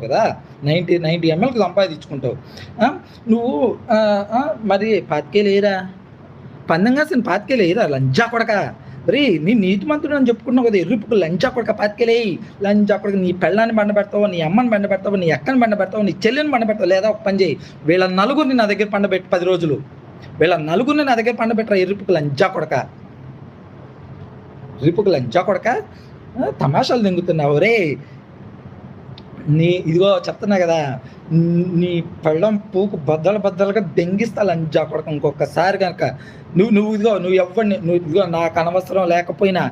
కదా 90 ఎంఎల్కి సంపాదించుకుంటావు. నువ్వు మరి పాతికేలు వేయరా, పందెం కాసిన పాతికేలు వేయరా లంజా కొడక. రే నేను నీతిమంతుడు అని చెప్పుకున్నావు కదా, ఎర్రిపుకు లంచా కొడక, పాతికేలేయి లంచా కొడక. నీ పెళ్ళాన్ని బండ పెడతావు, నీ అమ్మని బండ పెడతావు, నీ అక్కని బండ పెడతావు, నీ చెల్లిని బండ పెడతావు. లేదా ఒక పని చేయి, వీళ్ళ నలుగురిని నా దగ్గర పండబెట్టి 10 రోజులు, వీళ్ళ నలుగురిని నా దగ్గర పండబెట్టరా ఎర్రిపుకు లంచా కొడక, ఎర్రిపుకు లంచా కొడక. తమాషాలు దింగుతున్నావు రే. ఇదిగో చెప్తున్నా కదా, నీ పెళ్ళం పూకు బద్దలుగా దెంగిస్తా లంజా కొడక. ఇంకొకసారి కనుక నువ్వు ఎవరిని ఇదిగో నాకు అనవసరం లేకపోయినా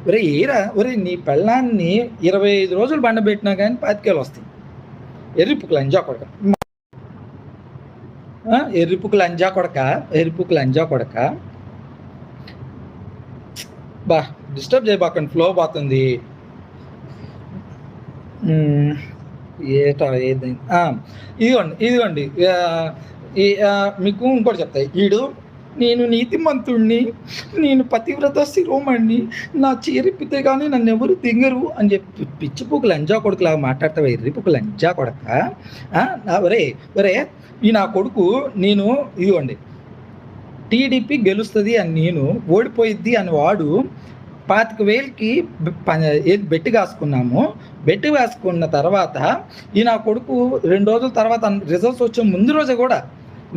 ఒరే ఏరా, ఒరే నీ పెళ్ళాన్ని 25 రోజులు బండబెట్టినా కానీ 10 కేలు వస్తాయి. ఎర్రిపుకు లంజా కొడక, ఎర్రిపుకు లంజా కొడక, ఎర్రిపుకు లంజా కొడక. బా డిస్టర్బ్ చేయబాకండి, ఫ్లో పోతుంది. ఏది ఇదిగోండి మీకు ఇంకోటి చెప్తాయి. నేను నీతిమంతుణ్ణి, నేను పతివ్రత శిరోమణ్ణి, నా చేరిపితే కానీ నన్ను ఎవరు దింగరు అని చెప్పి పిచ్చిపుకు లంజా కొడుకులాగా మాట్లాడతావు ఎర్రిపుకు లంజా కొడక. ఒరే ఈ నా కొడుకు నేను ఇదిగోండి టీడీపీ గెలుస్తుంది అని నేను, ఓడిపోయిద్ది అని వాడు 25,000కి బెట్టి కాసుకున్నాము. బెట్టి వేసుకున్న తర్వాత ఈ నా కొడుకు 2 రోజుల తర్వాత రిజల్ట్స్ వచ్చే ముందు రోజే కూడా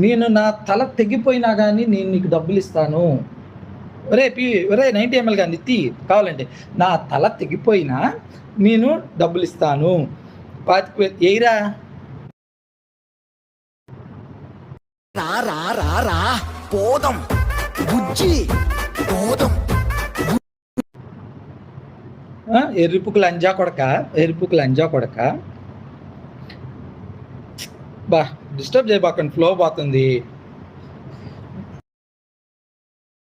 నేను నా తల తెగిపోయినా కానీ నేను నీకు డబ్బులు ఇస్తాను, ఒరే 90 ml కానీ ఇత్తి కావాలంటే, నా తల తెగిపోయినా నేను డబ్బులు ఇస్తాను. 25,000 ఏయిరా. పోదాం బుజ్జి పోదాం. ఎర్రిపుకు లంజా కొడక, ఎర్రిపుకు లంజా కొడక. బా డిస్టర్బ్ చేయబాకండి, ఫ్లో పోతుంది.